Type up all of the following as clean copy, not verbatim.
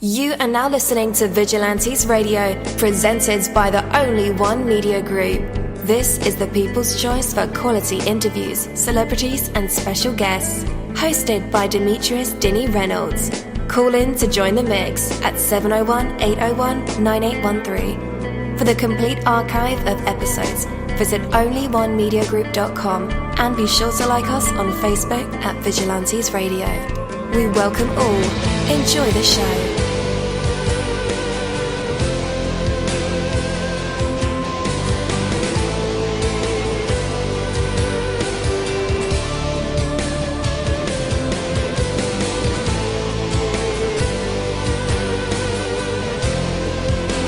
You are now listening to Vigilantes Radio, presented by the only one media group. This is the people's choice for quality interviews, celebrities and special guests. Hosted by Demetrius Dini Reynolds. Call in to join the mix at 701-801-9813. For the complete archive of episodes, visit onlyonemediagroup.com and be sure to like us on Facebook at Vigilantes Radio. We welcome all. Enjoy the show.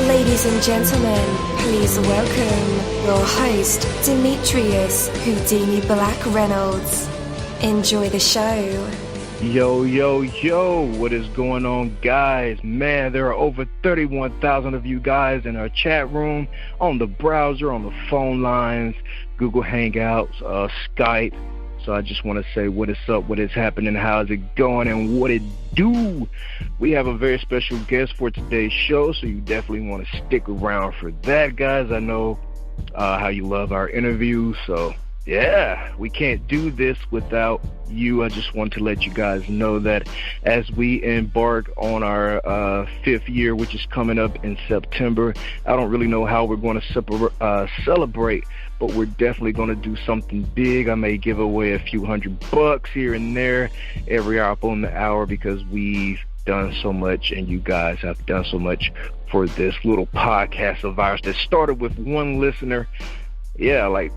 Ladies and gentlemen, please welcome your host, Demetrius Houdini Black Reynolds. Enjoy the show. Yo, what is going on, guys? Man, there are over 31,000 of you guys in our chat room, on the browser, on the phone lines, Google Hangouts, Skype. So I just want to say what is up, what is happening, how's it going, and what it do. We have a very special guest for today's show, so you definitely want to stick around for that, guys. I know how you love our interviews, so yeah, we can't do this without you. I just want to let you guys know that as we embark on our 5th year, which is coming up in September, I don't really know how we're going to celebrate, but we're definitely going to do something big. I may give away a few $100 here and there every hour on the hour because we've done so much and you guys have done so much for this little podcast of ours that started with one listener. Yeah, like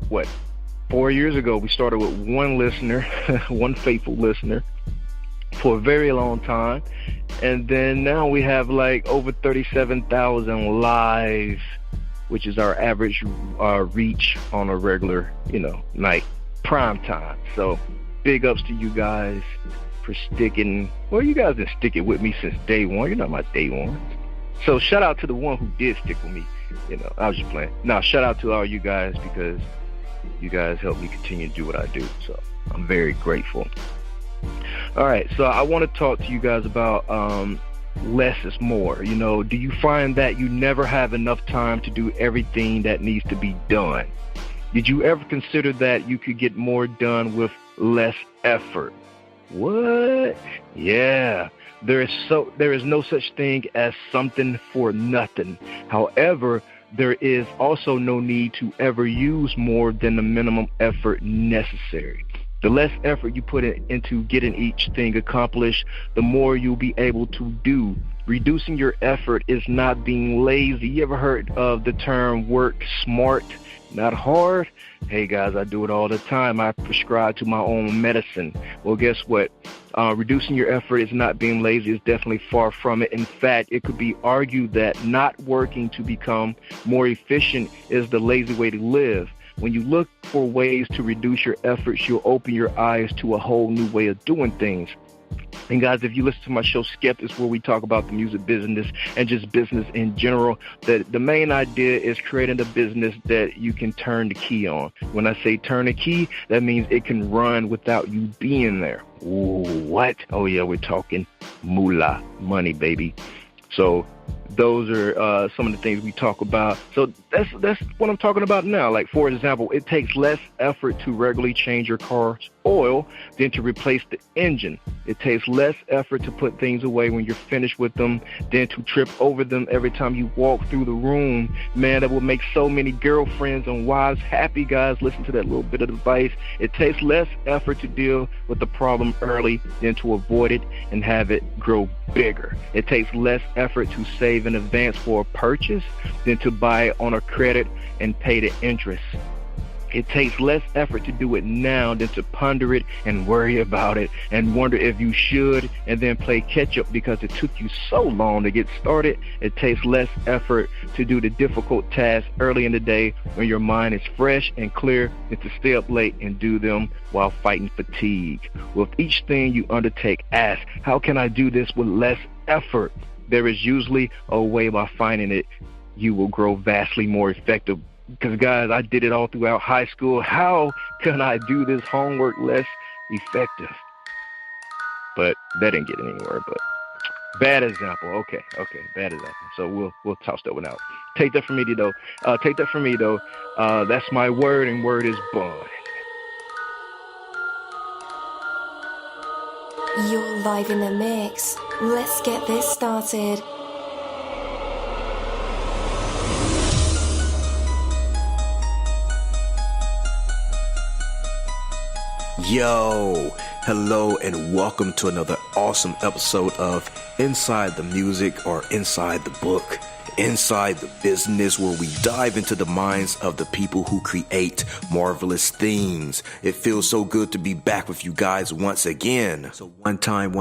what? 4 years ago, we started with one listener, one faithful listener for a very long time. And then now we have like over 37,000 live, which is our average reach on a regular, night, prime time. So big ups to you guys for sticking. Well, you guys been sticking with me since day one. You're not my day one. So shout out to the one who did stick with me. I was just playing. Now, shout out to all you guys because you guys help me continue to do what I do. So I'm very grateful. All right. So I want to talk to you guys about less is more. Do you find that you never have enough time to do everything that needs to be done? Did you ever consider that you could get more done with less effort? What? Yeah. There is no such thing as something for nothing. However, there is also no need to ever use more than the minimum effort necessary. The less effort you put into getting each thing accomplished, the more you'll be able to do. Reducing your effort is not being lazy. You ever heard of the term work smart, not hard? Hey guys, I do it all the time. I prescribe to my own medicine. Well, guess what? Reducing your effort is not being lazy. It's definitely far from it. In fact, it could be argued that not working to become more efficient is the lazy way to live. When you look for ways to reduce your efforts, you'll open your eyes to a whole new way of doing things. And guys, if you listen to my show Skeptics, where we talk about the music business and just business in general, that the main idea is creating a business that you can turn the key on. When I say turn the key, that means it can run without you being there. Ooh, what? Oh yeah, we're talking moolah, money, baby. So those are some of the things we talk about. So that's what I'm talking about now. Like, for example, it takes less effort to regularly change your car's oil than to replace the engine. It takes less effort to put things away when you're finished with them than to trip over them every time you walk through the room. Man, that will make so many girlfriends and wives happy, guys. Listen to that little bit of advice. It takes less effort to deal with the problem early than to avoid it and have it grow bigger. It takes less effort to save in advance for a purchase than to buy it on a credit and pay the interest. It takes less effort to do it now than to ponder it and worry about it and wonder if you should and then play catch up because it took you so long to get started. It takes less effort to do the difficult tasks early in the day when your mind is fresh and clear than to stay up late and do them while fighting fatigue. With each thing you undertake, ask, how can I do this with less effort? There is usually a way. By finding it, you will grow vastly more effective. Because, guys, I did it all throughout high school. How can I do this homework less effective? But that didn't get anywhere. But Bad example. Okay, bad example. So we'll toss that one out. Take that from me, though. That's my word, and word is bond. You're live in the mix. Let's get this started. Yo, hello and welcome to another awesome episode of Inside the Music, or Inside the Book, Inside the Business, where we dive into the minds of the people who create marvelous things. It feels so good to be back with you guys once again. So one time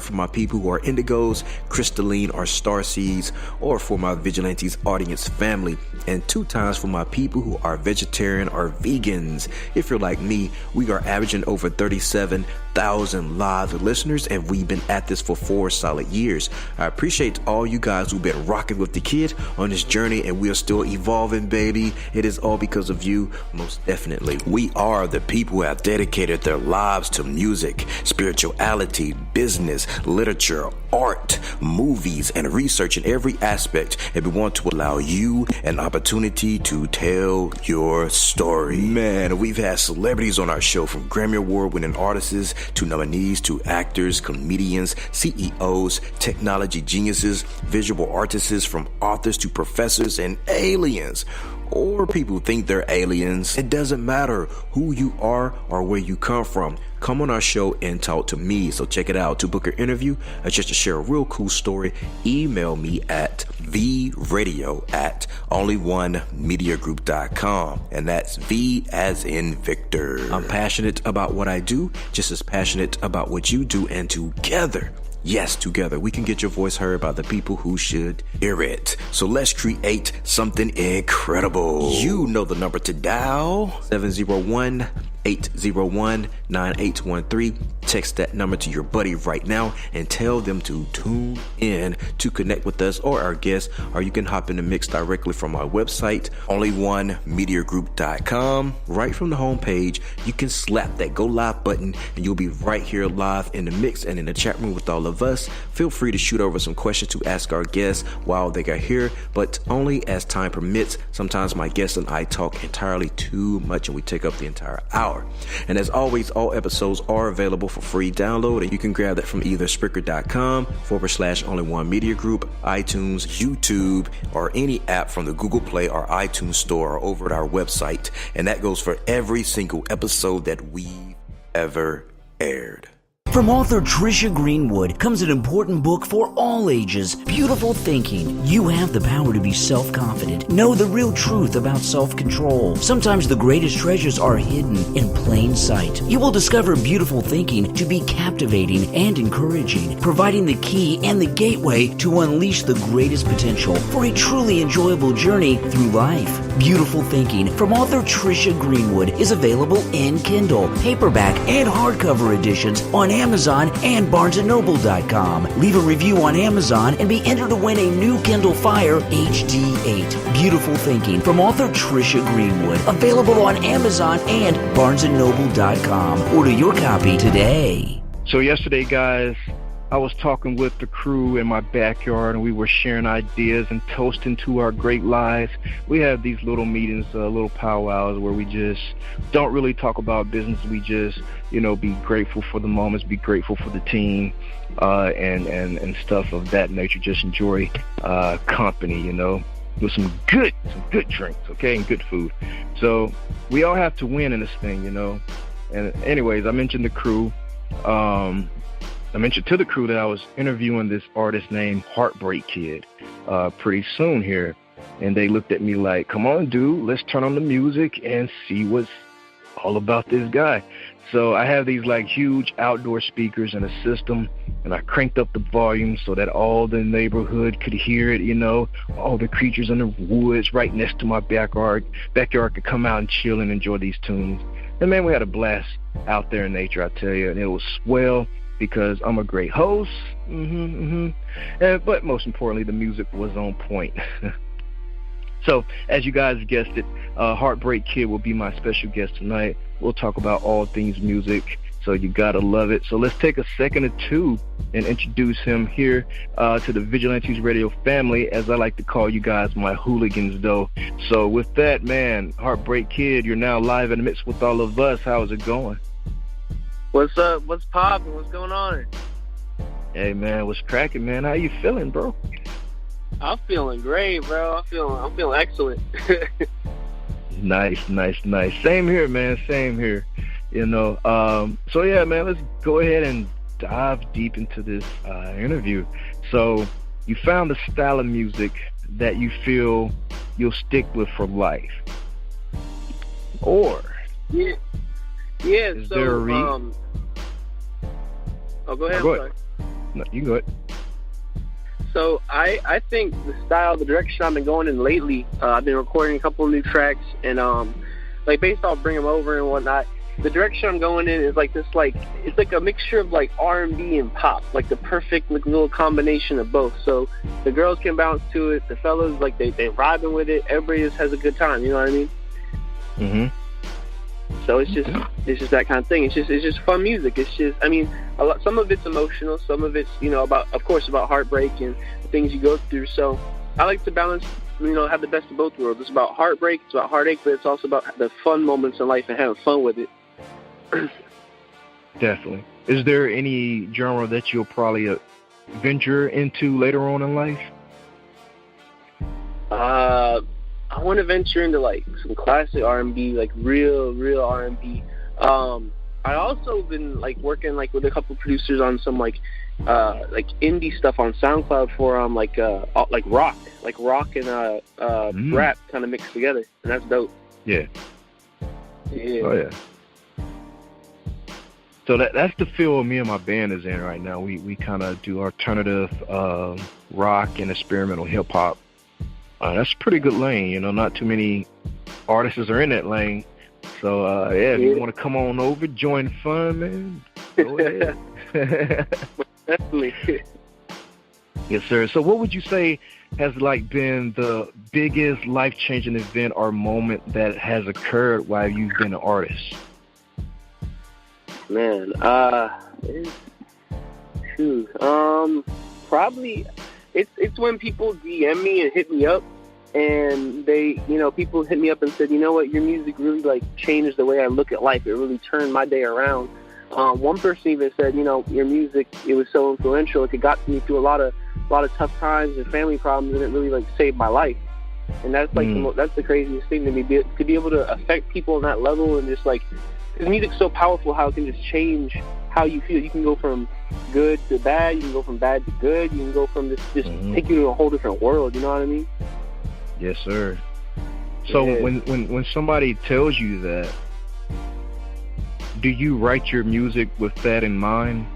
for my people who are indigos, crystalline, or starseeds, or for my vigilantes audience family, and 2 times for my people who are vegetarian or vegans. If you're like me, we are averaging over 37,000 live listeners, and we've been at this for 4 solid years. I appreciate all you guys who've been rocking with the kid on this journey, and we are still evolving, baby. It is all because of you, most definitely. We are the people who have dedicated their lives to music, spirituality, business, literature, art, movies, and research in every aspect, and we want to allow you an opportunity to tell your story. Man, we've had celebrities on our show, from Grammy Award winning artists to nominees to actors, comedians, CEOs, technology geniuses, visual artists, from authors to professors and aliens. Or people who think they're aliens. It doesn't matter who you are or where you come from. Come on our show and talk to me. So check it out. To book an interview or just to share a real cool story, email me at vradio@onlyonemediagroup.com. And that's V as in Victor. I'm passionate about what I do, just as passionate about what you do, and together, yes, together, we can get your voice heard by the people who should hear it. So let's create something incredible. You know the number to dial: 701-801-9813. Text that number to your buddy right now and tell them to tune in to connect with us or our guests, or you can hop in the mix directly from our website, onlyonemediagroup.com. Right from the homepage, you can slap that go live button and you'll be right here live in the mix and in the chat room with all of us. Feel free to shoot over some questions to ask our guests while they are here, but only as time permits. Sometimes my guests and I talk entirely too much and we take up the entire hour. And as always, all episodes are available for free download, and you can grab that from either Spreaker.com/Only One Media Group, iTunes, YouTube, or any app from the Google Play or iTunes Store, or over at our website. And that goes for every single episode that we've ever aired. From author Trisha Greenwood comes an important book for all ages, Beautiful Thinking. You have the power to be self-confident. Know the real truth about self-control. Sometimes the greatest treasures are hidden in plain sight. You will discover Beautiful Thinking to be captivating and encouraging, providing the key and the gateway to unleash the greatest potential for a truly enjoyable journey through life. Beautiful Thinking from author Trisha Greenwood is available in Kindle, paperback, and hardcover editions on Amazon and BarnesandNoble.com. Leave a review on Amazon and be entered to win a new Kindle Fire HD8. Beautiful Thinking from author Trisha Greenwood. Available on Amazon and BarnesandNoble.com. Order your copy today. So yesterday, guys, I was talking with the crew in my backyard, and we were sharing ideas and toasting to our great lives. We have these little meetings, little powwows, where we just don't really talk about business. We just, be grateful for the moments, be grateful for the team, and stuff of that nature. Just enjoy company, with some good drinks, okay, and good food. So we all have to win in this thing, And anyways, I mentioned the crew. I mentioned to the crew that I was interviewing this artist named Heartbreak-Kidd pretty soon here. And they looked at me like, come on, dude, let's turn on the music and see what's all about this guy. So I have these huge outdoor speakers in a system, and I cranked up the volume so that all the neighborhood could hear it, all the creatures in the woods right next to my backyard could come out and chill and enjoy these tunes. And man, we had a blast out there in nature, I tell you, and it was swell, because I'm a great host, but most importantly, the music was on point. So, as you guys guessed it, Heartbreak-Kidd will be my special guest tonight. We'll talk about all things music, So you gotta love it. So let's take a second or two and introduce him here to the Vigilantes Radio family, as I like to call you guys, my hooligans, though. So with that, man, Heartbreak-Kidd, you're now live in the mix with all of us. How's it going? What's up? What's poppin'? What's going on? Hey, man, what's cracking, man? How you feeling, bro? I'm feeling great, bro. I'm feeling excellent. Nice. Same here, man. Same here. You know, so yeah, man, let's go ahead and dive deep into this interview. So you found a style of music that you feel you'll stick with for life, or yeah. Is so there a go ahead. Go ahead. No, you can go ahead. So I think the direction I've been going in lately, I've been recording a couple of new tracks, and like based off bring-em-ova and whatnot. The direction I'm going in is like this, like it's like a mixture of like R&B and pop, like the perfect like little combination of both. So the girls can bounce to it, the fellas like they vibing with it. Everybody just has a good time. You know what I mean? Mm-hmm. So it's just that kind of thing. It's just fun music. It's just, I mean, some of it's emotional, some of it's, you know, about heartbreak and the things you go through. So I like to balance, you know, have the best of both worlds. It's about heartbreak, it's about heartache, but it's also about the fun moments in life and having fun with it. Definitely. Is there any genre that you'll probably venture into later on in life? I want to venture into like some classic R&B, like real R&B. I also been like working like with a couple producers on some like indie stuff on SoundCloud for like rock and rap kind of mixed together, and that's dope. Yeah. Yeah. Oh yeah. So that's the field me and my band is in right now. We kind of do alternative rock and experimental hip hop. That's a pretty good lane, you know. Not too many artists are in that lane. So if you want to come on over, join fun, man, go ahead. Definitely. Yes, sir. So what would you say has like been the biggest life-changing event or moment that has occurred while you've been an artist? Man, probably it's when people DM me and hit me up, and they, you know, people hit me up and said, you know what, your music really like changed the way I look at life. It really turned my day around. One person even said, you know, your music, it was so influential. Like, it got me through a lot of tough times and family problems, and it really like saved my life. And that's like that's the craziest thing to me, to be able to affect people on that level, and just like, because music's so powerful how it can just change how you feel. You can go from good to bad, you can go from bad to good, you can go from just take you to a whole different world, you know what I mean? Yes, sir. So yeah. when somebody tells you that, do you write your music with that in mind?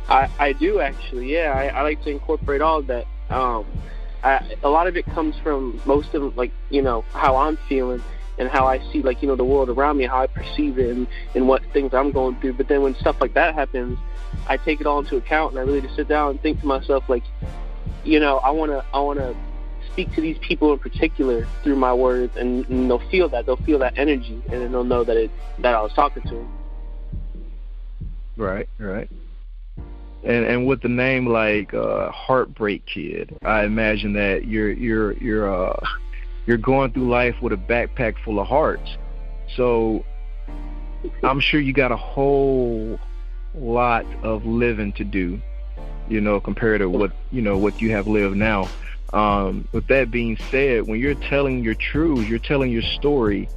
I do, actually, yeah. I like to incorporate all of that. A lot of it comes from most of, like, you know, how I'm feeling and how I see, like, you know, the world around me, how I perceive it, and what things I'm going through. But then when stuff like that happens, I take it all into account, and I really just sit down and think to myself, like, you know, I wanna speak to these people in particular through my words, and they'll feel that energy, and then they'll know that I was talking to them. Right. And with the name like Heartbreak-Kidd, I imagine that you're going through life with a backpack full of hearts. So I'm sure you got a whole lot of living to do, you know, compared to what you have lived now. With that being said, when you're telling your truth, you're telling your story,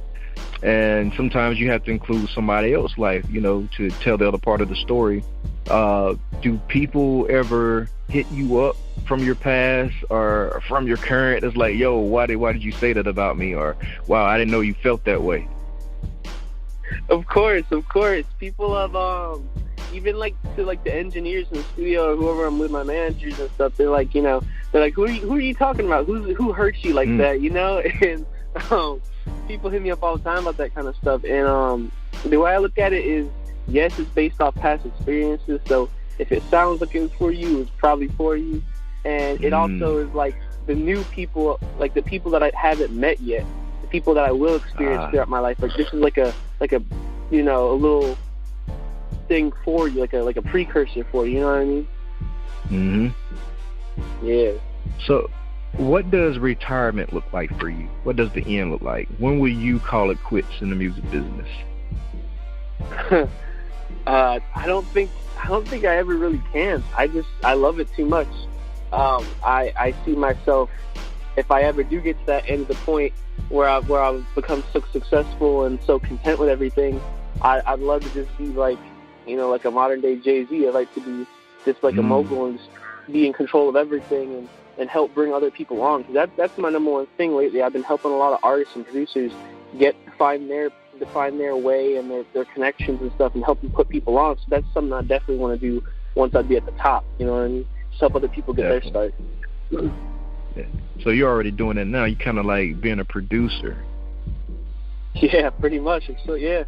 and sometimes you have to include somebody else's life, you know, to tell the other part of the story. Do people ever hit you up from your past or from your current? It's like, yo, why did you say that about me? Or, wow, I didn't know you felt that way. Of course. People have, even like to like the engineers in the studio or whoever I'm with, my managers and stuff, they're like, you know, who are you talking about? Who hurts you like that, you know? And people hit me up all the time about that kind of stuff. And the way I look at it is, yes, it's based off past experiences. So if it sounds like it was for you, it's probably for you. And it also is like the new people, like the people that I haven't met yet, the people that I will experience throughout my life. Like, this is like a you know, a little thing for you, like a precursor for you. You know what I mean? Mm-hmm. Yeah. So, what does retirement look like for you? What does the end look like? When will you call it quits in the music business? I don't think I ever really can. I love it too much. I see myself, if I ever do get to that end of the point where I've become so successful and so content with everything, I'd love to just be like, like a modern day Jay-Z. I'd like to be just like a mogul and just be in control of everything and help bring other people on. Because that's my number one thing lately. I've been helping a lot of artists and producers find their way and their connections and stuff, and help them put people on. So that's something I definitely want to do once I be at the top. You know what I mean? Just help other people get their start. Yeah. So you're already doing that now. You kind of like being a producer. Yeah, pretty much. So yeah.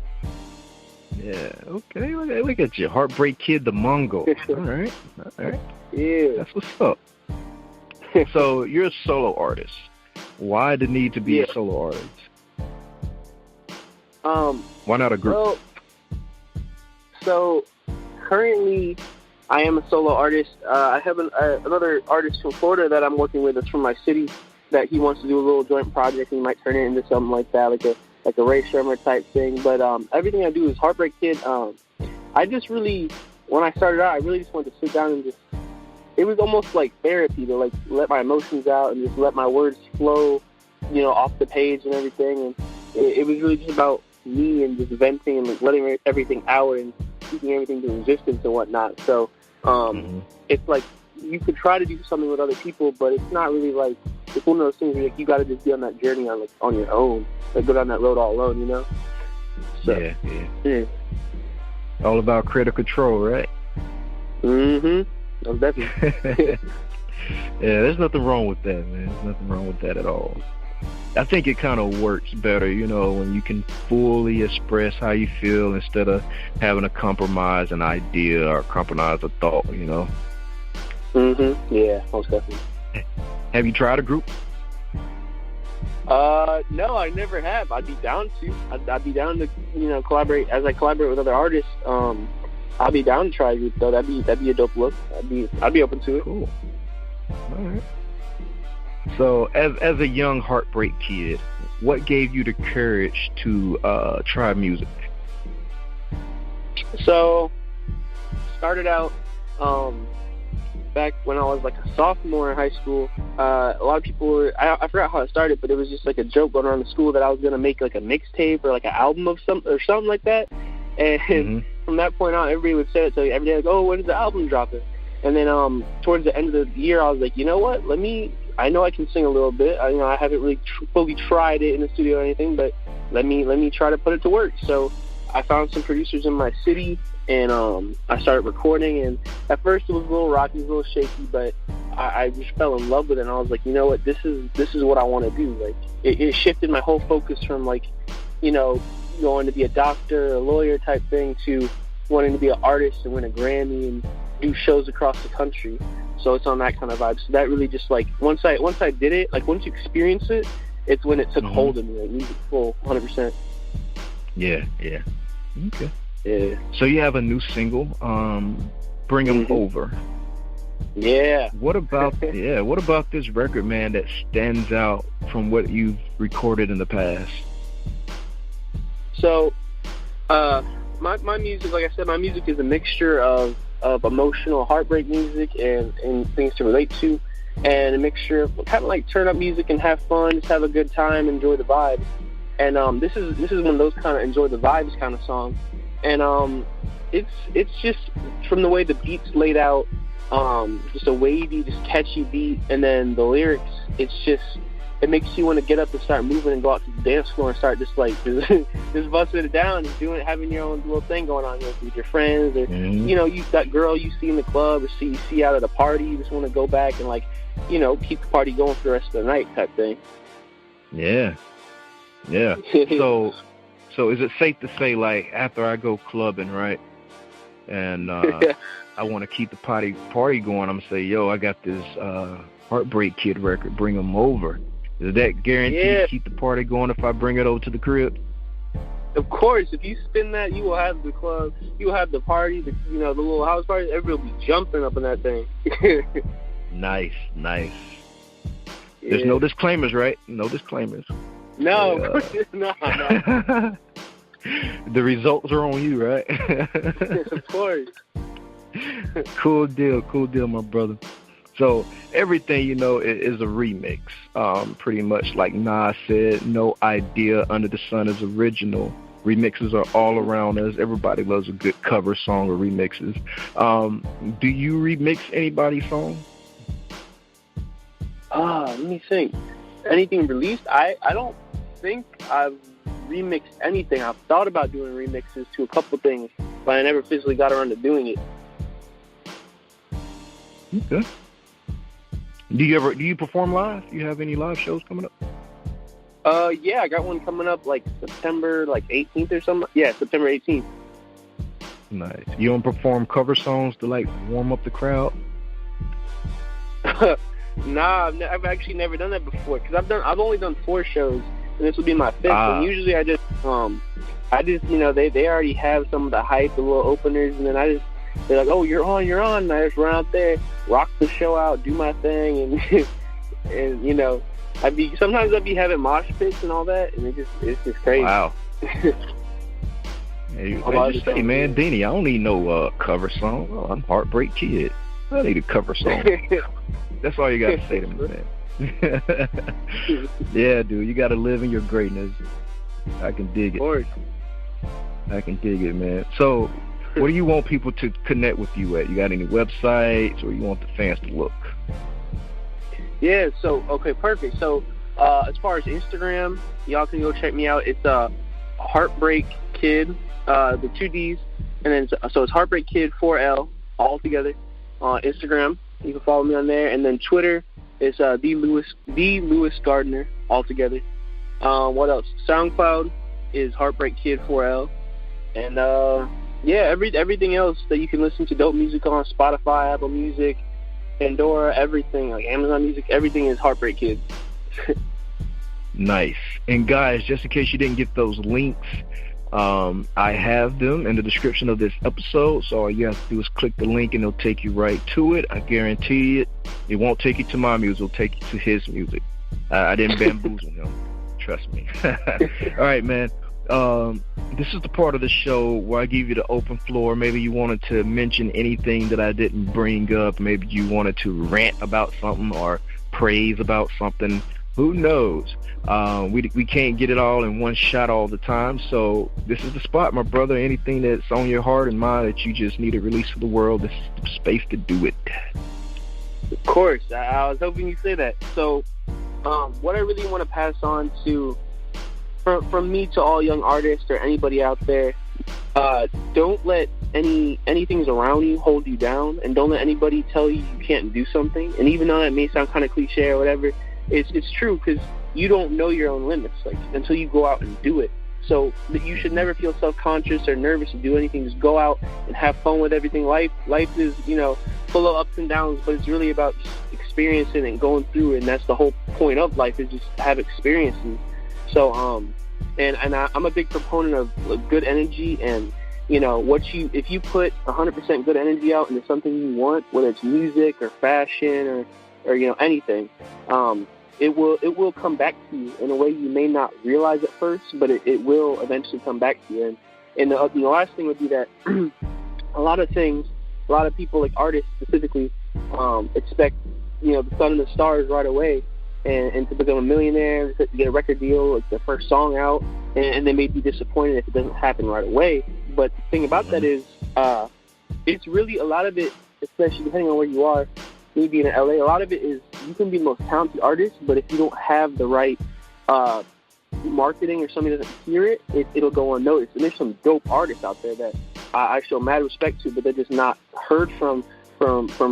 Yeah. Okay. Look at you, Heartbreak-Kidd, the Mongol. All right. Yeah. That's what's up. So you're a solo artist. Why the need to be a solo artist? Why not a group? Well, so currently I am a solo artist. I have another artist from Florida that I'm working with that's from my city that he wants to do a little joint project, and he might turn it into something like that, like a Ray Shermer type thing. But everything I do is Heartbreak-Kidd. I just really, when I started out, I really just wanted to sit down and just, it was almost like therapy to like let my emotions out and just let my words flow, off the page and everything. And it was really just about me and just venting and like letting everything out and keeping everything to existence and whatnot. So it's like you could try to do something with other people, but it's not really like, it's one of those things where like, you got to just be on that journey on your own, like go down that road all alone, So, yeah. All about creative control, right? Mm-hmm. Most definitely. Yeah, there's nothing wrong with that, man. There's nothing wrong with that at all. I think it kind of works better, when you can fully express how you feel instead of having to compromise an idea or compromise a thought, Mm-hmm. Yeah, most definitely. Have you tried a group? No, I never have. I'd be down to. I'd be down to, collaborate. As I collaborate with other artists, I'll be down to try a group, though. That'd be a dope look. I'd be open to it. Cool. All right. So, as a young Heartbreak-Kidd, what gave you the courage to try music? So, started out back when I was like a sophomore in high school. A lot of people I forgot how it started, but it was just like a joke going around the school that I was gonna make like a mixtape or like an album of something like that. And from that point on, everybody would say it to me every day, like, "Oh, when's the album dropping?" And then towards the end of the year, I was like, you know what? I know I can sing a little bit. I haven't really fully tried it in the studio or anything, but let me try to put it to work. So I found some producers in my city, and I started recording. And at first it was a little rocky, a little shaky, but I just fell in love with it. And I was like, you know what? This is what I want to do. Like it shifted my whole focus from like, going to be a doctor, a lawyer type thing to wanting to be an artist and win a Grammy and do shows across the country. So it's on that kind of vibe. So that really just like once I did it, like once you experience it, it's when it took hold of me, like music full 100%. Yeah. Okay. Yeah. So you have a new single, Bring-em-Ova. Yeah. What about this record, man, that stands out from what you've recorded in the past? So, my music, like I said, my music is a mixture of emotional heartbreak music and things to relate to, and a mixture of kind of like turn up music and have fun, just have a good time, enjoy the vibe. And this is one of those kind of enjoy the vibes kind of songs. And it's just from the way the beat's laid out, just a wavy, just catchy beat, and then the lyrics, it makes you want to get up and start moving and go out to the dance floor and start just like just busting it down and having your own little thing going on with your friends, or you that girl you see in the club or you see out at a party, you just want to go back and like keep the party going for the rest of the night type thing. Yeah. So is it safe to say, like, after I go clubbing, right, and I want to keep the party going, I'm gonna say, yo, I got this Heartbreak-Kidd record, Bring-em-Ova. Is that guaranteed to keep the party going if I bring it over to the crib? Of course, if you spin that, you will have the club, you will have the party, the little house party. Everybody will be jumping up in that thing. Nice. Yeah. There's no disclaimers, right? No disclaimers. No, no. no. The results are on you, right? Of course. Cool deal, my brother. So everything is a remix. Pretty much like Nas said, no idea under the sun is original. Remixes are all around us. Everybody loves a good cover song or remixes. Do you remix anybody's song? Let me think. Anything released? I don't think I've remixed anything. I've thought about doing remixes to a couple things, but I never physically got around to doing it. Okay. Do you perform live? Do you have any live shows coming up? Yeah, I got one coming up like September 18th or something. Yeah, September 18th. Nice. You don't perform cover songs to like warm up the crowd? Nah, I've actually never done that before because I've only done 4 shows and this will be my 5th. And usually I just they already have some of the hype, the little openers, and then they're like, oh, you're on, and I just run out there, rock the show out, do my thing, and sometimes I'd be having mosh pits and all that, and it's just crazy. Wow. Hey, just say, man, Dini, I don't need no cover song. Oh, I'm Heartbreak-Kidd. I need a cover song. That's all you got to say to me, man. Yeah, dude, you got to live in your greatness. I can dig it. Of course. I can dig it, man. So, where do you want people to connect with you at? You got any websites, or you want the fans to look? Yeah, so, okay, perfect. So, as far as Instagram, y'all can go check me out. It's heartbreak-kidd, the 2 Ds, and then so it's heartbreak-kidd 4L all together on Instagram. You can follow me on there, and then Twitter is the Lewis Gardner all together. What else? SoundCloud is heartbreak-kidd 4L, and everything else that you can listen to dope music on, Spotify, Apple Music, Pandora, everything, like Amazon Music, everything is Heartbreak-Kidd. Nice. And guys, just in case you didn't get those links, I have them in the description of this episode, so all you have to do is click the link and it'll take you right to it. I guarantee it. It won't take you to my music, it'll take you to his music. I didn't bamboozle him. Trust me. All right, man. This is the part of the show where I give you the open floor. Maybe you wanted to mention anything that I didn't bring up. Maybe you wanted to rant about something or praise about something. Who knows? We can't get it all in one shot all the time. So this is the spot, my brother. Anything that's on your heart and mind that you just need to release to the world, this is the space to do it. Of course. I was hoping you'd say that. So what I really want to pass on to from me to all young artists or anybody out there, don't let anything around you hold you down, and don't let anybody tell you you can't do something. And even though that may sound kind of cliche or whatever, it's true, because you don't know your own limits until you go out and do it. So you should never feel self-conscious or nervous to do anything. Just go out and have fun with everything. Life is full of ups and downs, but it's really about just experiencing and going through it. And that's the whole point of life, is just have experiences. So and I'm a big proponent of good energy, and if you put 100% good energy out into something you want, whether it's music or fashion or anything, it will come back to you in a way you may not realize at first, but it will eventually come back to you. And the last thing would be that a lot of people, like artists specifically, expect the sun and the stars right away, and to become a millionaire, to get a record deal, like their first song out, and they may be disappointed if it doesn't happen right away. But the thing about that is, it's really a lot of it, especially depending on where you are, maybe in LA, a lot of it is you can be the most talented artist, but if you don't have the right marketing or somebody doesn't hear it, it'll go unnoticed. And there's some dope artists out there that I show mad respect to, but they're just not heard from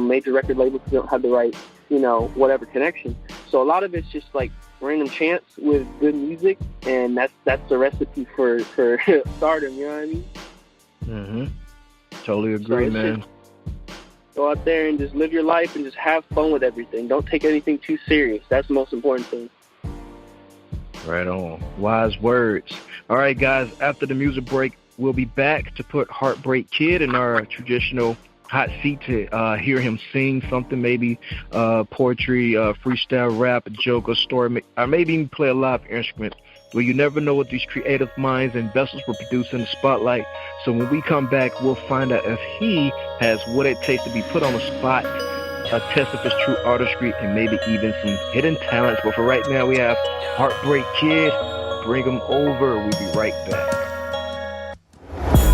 major record labels because they don't have the right, whatever connection. So a lot of it's just like random chance with good music, and that's the recipe for stardom, you know what I mean? Mm-hmm. Totally agree, man. Go out there and just live your life and just have fun with everything. Don't take anything too serious. That's the most important thing. Right on. Wise words. All right, guys, after the music break, we'll be back to put Heartbreak-Kidd in our traditional hot seat to hear him sing something, maybe poetry, freestyle rap, a joke, or story, or maybe even play a live instrument. Well, you never know what these creative minds and vessels will produce in the spotlight. So when we come back, we'll find out if he has what it takes to be put on the spot, a test of his true artistry, and maybe even some hidden talents. But for right now, we have Heartbreak-Kidd, Bring 'em Over. We'll be right back.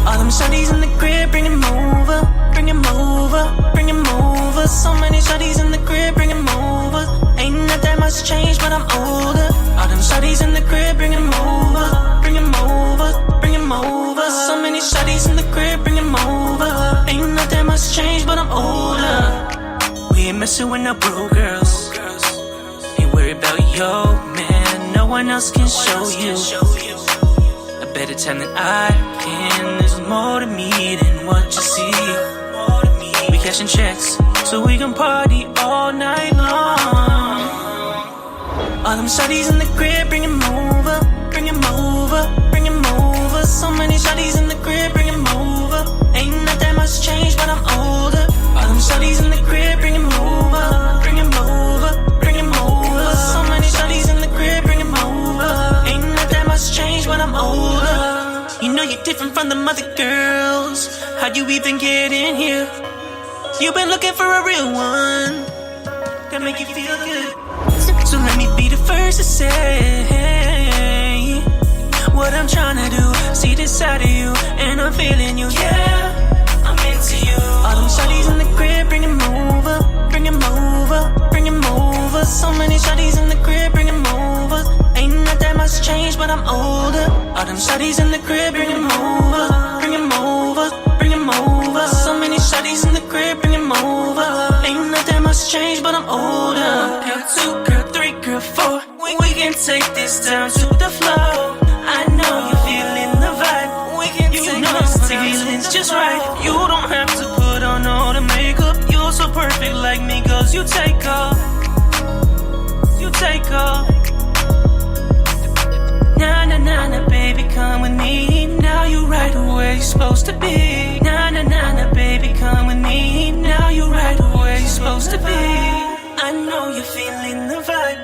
All them shawties in the crib, bring 'em over, bring 'em over, bring 'em over. So many shawties in the crib, bring 'em over. Ain't not that much change, but I'm older. All them shawties in the crib, bring 'em over, bring 'em over, bring 'em over. So many shawties in the crib, bring 'em over. Ain't not that much change, but I'm older. We ain't messing with no broke girls. Ain't worried about yo, man. No one else can show you a better time than I can. There's more to me than what you see. We cashing checks so we can party all night long. All them shawties in the crib, bring 'em over, bring 'em over, bring 'em over. So many shawties in the crib, bring 'em over. Ain't not that much change, but I'm older. All them shawties in the crib, bring 'em over, bring 'em over, bring 'em over. So many shawties in the crib, bring 'em over. Ain't not that much change, but I'm older. You know you're different from the other girls. How'd you even get in here? You've been looking for a real one that make you feel good. So let me be the first to say what I'm trying to do. See this side of you, and I'm feeling you. Yeah, I'm into you. All them shawties in the crib, bring 'em over, bring 'em over, bring 'em over. So many shawties in the crib, bring 'em over. Ain't not that much change, but I'm older. All them shawties in the crib, bring 'em over, bring 'em over, bring 'em over. So many shawties in the crib, bring 'em over. Ain't not that much change, but I'm older. Girl 2, girl 3, girl 4. We can take this down to the floor. I know you're feeling the vibe. We can take this feelings just right. You don't have to put on all the makeup. You're so perfect like me, 'cause you take off. You take off. Nah, nah, nah, nah, baby, come with me. Now you right where you're supposed to be. Nah, nah, nah, nah, baby, come with me. Now you right where you're supposed to be. I know you're feeling the vibe.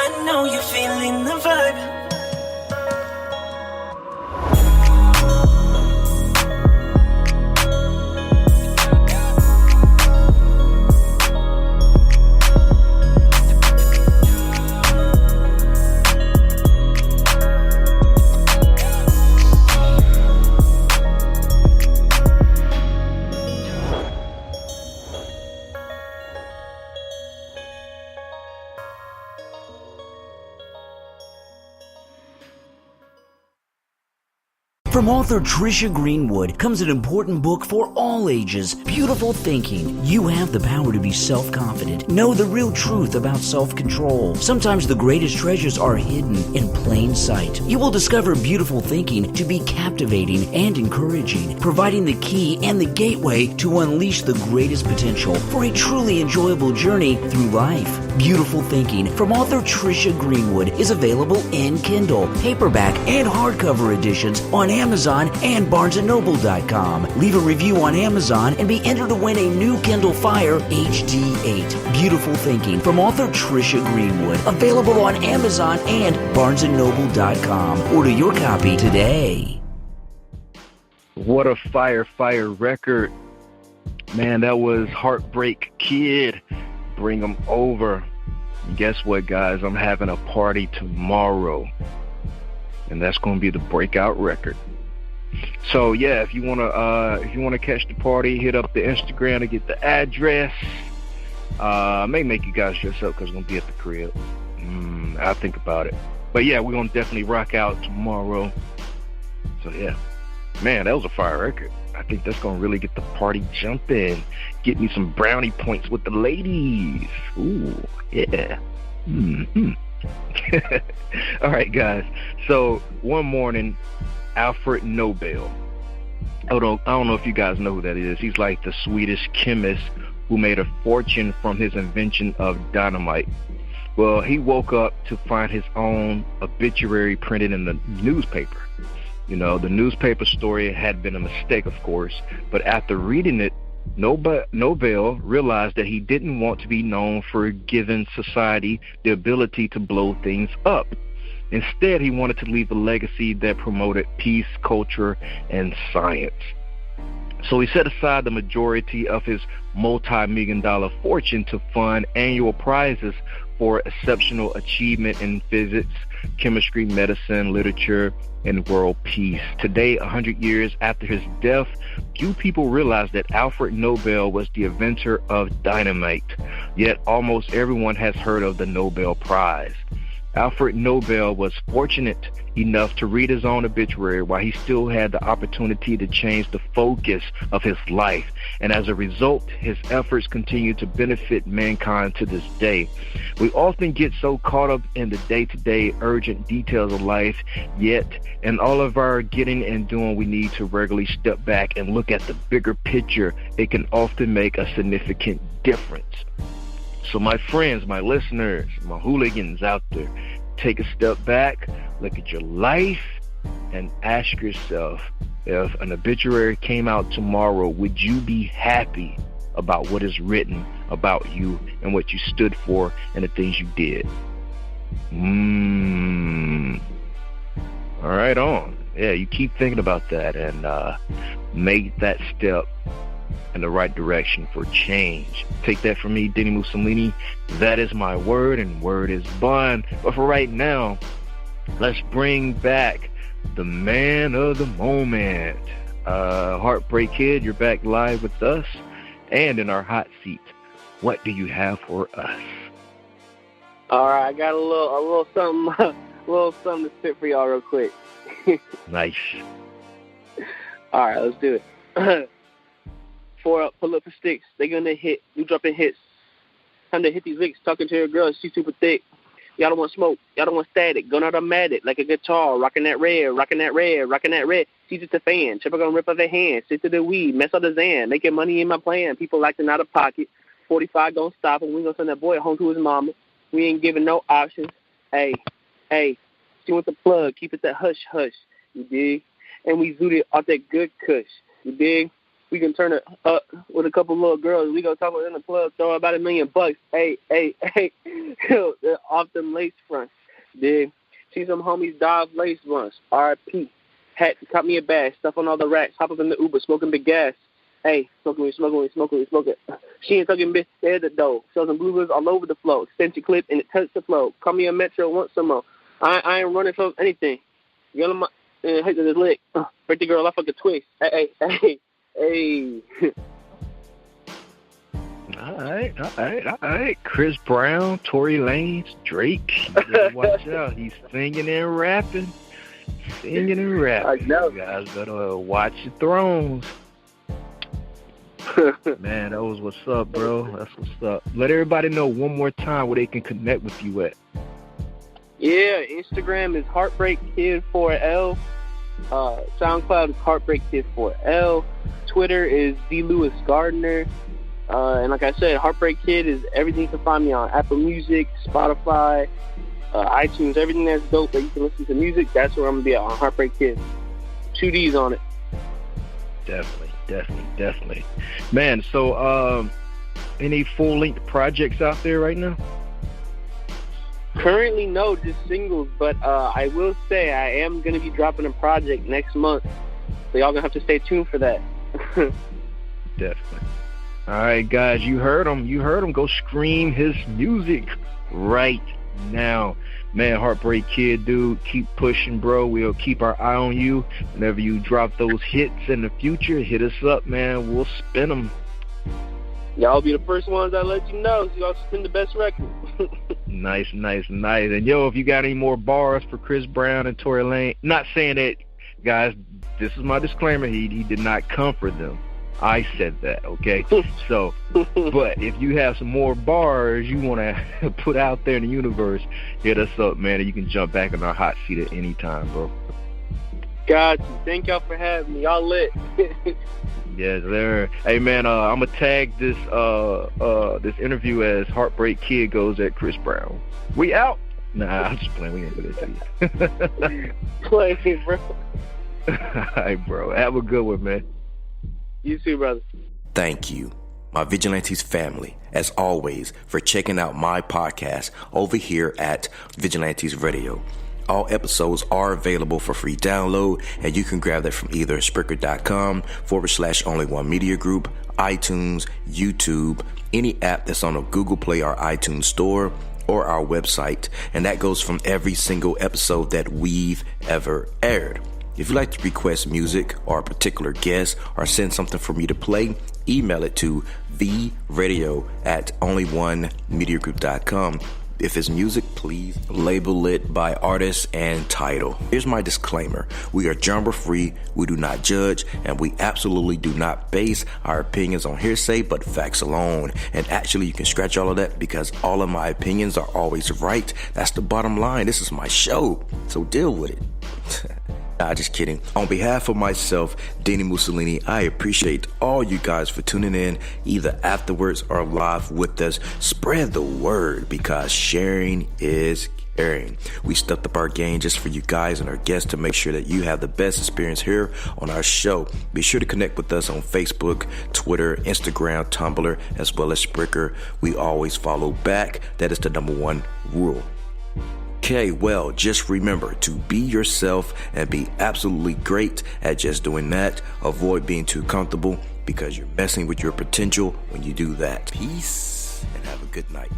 I know you're feeling the vibe. From author Trisha Greenwood comes an important book for all ages, Beautiful Thinking. You have the power to be self-confident. Know the real truth about self-control. Sometimes the greatest treasures are hidden in plain sight. You will discover beautiful thinking to be captivating and encouraging, providing the key and the gateway to unleash the greatest potential for a truly enjoyable journey through life. Beautiful Thinking from author Trisha Greenwood is available in Kindle, paperback, and hardcover editions on Amazon and BarnesandNoble.com. Leave a review on Amazon and be entered to win a new Kindle Fire HD8. Beautiful Thinking from author Trisha Greenwood. Available on Amazon and BarnesandNoble.com. Order your copy today. What a fire record. Man, that was Heartbreak-Kidd. Bring 'em over. And guess what, guys? I'm having a party tomorrow, and that's going to be the breakout record. So yeah, if you wanna catch the party, hit up the Instagram to get the address. I may make you guys dress up because it's gonna be at the crib. I'll think about it. But yeah, we're gonna definitely rock out tomorrow. So yeah, man, that was a fire record. I think that's going to really get the party jumping. Get me some brownie points with the ladies. Ooh, yeah. All right, guys. So one morning, Alfred Nobel. I don't know if you guys know who that is. He's like the Swedish chemist who made a fortune from his invention of dynamite. Well, he woke up to find his own obituary printed in the newspaper. You know, the newspaper story had been a mistake, of course, but after reading it, Nobel realized that he didn't want to be known for giving society the ability to blow things up. Instead, he wanted to leave a legacy that promoted peace, culture, and science. So he set aside the majority of his multi-million-dollar fortune to fund annual prizes for exceptional achievement in physics, chemistry, medicine, literature, and world peace. Today, 100 years after his death, few people realize that Alfred Nobel was the inventor of dynamite. Yet almost everyone has heard of the Nobel Prize. Alfred Nobel was fortunate enough to read his own obituary while he still had the opportunity to change the focus of his life. And as a result, his efforts continue to benefit mankind to this day. We often get so caught up in the day-to-day urgent details of life, yet in all of our getting and doing, we need to regularly step back and look at the bigger picture. It can often make a significant difference. So my friends, my listeners, my hooligans out there, take a step back, look at your life, and ask yourself, if an obituary came out tomorrow, would you be happy about what is written about you and what you stood for and the things you did? All right, on. Yeah, you keep thinking about that and make that step in the right direction for change. Take that from me, Dini-Mussolini. That is my word, and word is bond. But for right now, let's bring back the man of the moment. Heartbreak-Kidd, you're back live with us and in our hot seat. What do you have for us? All right, I got a little something to spit for y'all real quick. Nice. All right, let's do it. Pull up for sticks. They gonna hit. You dropping hits. Time to hit these licks. Talking to your girl. She's super thick. Y'all don't want smoke. Y'all don't want static. Going automatic like a guitar. Rocking that red. Rocking that red. Rocking that red. She's just a fan. Chipper gonna rip off their hand. Stick to the weed. Mess up the Zan. Making money in my plan. People acting out of pocket. 45 gonna stop him. We gonna send that boy home to his mama. We ain't giving no options. Hey. She want the plug. Keep it that hush hush. You dig? And we zooted off that good kush. You dig? We can turn it up with a couple little girls. We go talk in the club, throw about $1 million. Hey. Off them lace fronts. Dig? See some homies dive lace once. R.I.P. Hat, caught me a bag. Stuff on all the racks. Hop up in the Uber, smoking big gas. Hey, smoking. She ain't talking bitch, there's the dough. Sells some bluebirds all over the flow. Extension clip and it touched the flow. Call me a metro, want some more. I ain't running from anything. Yell my hit to this lick. Break the girl off like a twist. Hey. All right. Chris Brown, Tory Lane, Drake. You better watch out. He's singing and rapping. I know. You guys better watch your thrones. Man, that was what's up, bro. That's what's up. Let everybody know one more time where they can connect with you at. Yeah, Instagram is heartbreak-kidd4L. SoundCloud is heartbreak-kidd4L. Twitter is dLewisGardner. And like I said, Heartbreak-Kidd is everything you can find me on. Apple Music, Spotify, iTunes, everything that's dope that you can listen to music, that's where I'm going to be at, on Heartbreak-Kidd. 2 Ds on it. Definitely. Man, so any full-length projects out there right now? Currently, no, just singles. But I will say I am going to be dropping a project next month. So y'all going to have to stay tuned for that. Definitely. All right, guys, you heard him. Go stream his music right now. Man, Heartbreak-Kidd, dude, keep pushing, bro. We'll keep our eye on you. Whenever you drop those hits in the future, hit us up, man. We'll spin them. Y'all be the first ones I let you know, so y'all spin the best record. Nice. And, yo, if you got any more bars for Chris Brown and Tory Lane, not saying that, guys, this is my disclaimer. He did not come for them. I said that, okay? So, but if you have some more bars you want to put out there in the universe, hit us up, man, and you can jump back in our hot seat at any time, bro. Got you. Thank y'all for having me. Y'all lit. Yes, sir. Hey, man, I'm going to tag this this interview as Heartbreak-Kidd goes at Chris Brown. We out. Nah, I'm just playing. We ain't going to tell you. Play, bro. All right, bro. Have a good one, man. You too, brother. Thank you, my Vigilantes family, as always, for checking out my podcast over here at Vigilantes Radio. All episodes are available for free download, and you can grab that from either Spreaker.com/only1mediagroup, iTunes, YouTube, any app that's on a Google Play or iTunes store, or our website. And that goes from every single episode that we've ever aired. If you'd like to request music or a particular guest or send something for me to play, email it to theradio@only1mediagroup.com. If it's music, please label it by artist and title. Here's my disclaimer. We are genre free, we do not judge, and we absolutely do not base our opinions on hearsay but facts alone. And actually, you can scratch all of that because all of my opinions are always right. That's the bottom line. This is my show, so deal with it. Nah, just kidding. On behalf of myself, Dini-Mussolini, I appreciate all you guys for tuning in, either afterwards or live with us. Spread the word because sharing is caring. We stepped up our game just for you guys and our guests to make sure that you have the best experience here on our show. Be sure to connect with us on Facebook, Twitter, Instagram, Tumblr, as well as Spreaker. We always follow back. That is the #1 rule. Okay, well, just remember to be yourself and be absolutely great at just doing that. Avoid being too comfortable because you're messing with your potential when you do that. Peace and have a good night.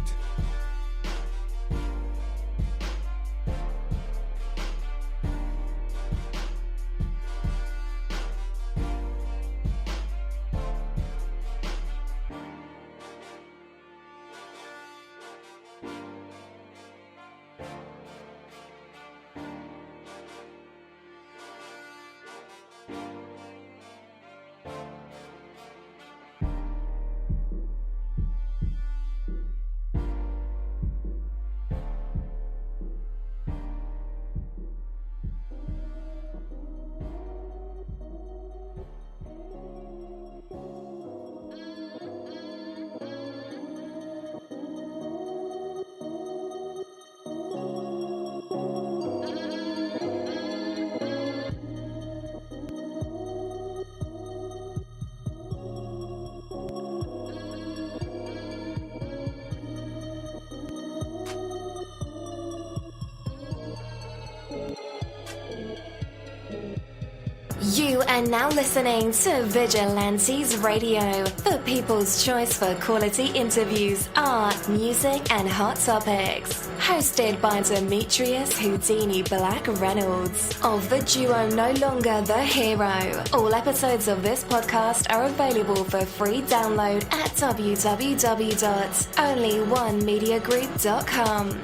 You are now listening to Vigilantes Radio, the people's choice for quality interviews, art, music, and hot topics. Hosted by Demetrius Houdini Black Reynolds of the duo No Longer the Hero. All episodes of this podcast are available for free download at www.onlyonemediagroup.com.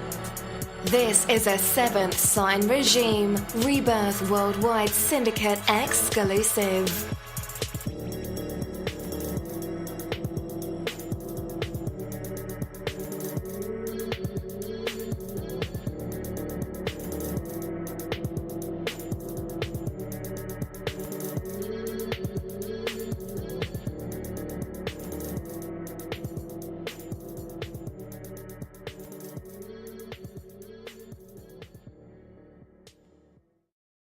This is a Seventh Sign Regime Rebirth Worldwide Syndicate exclusive.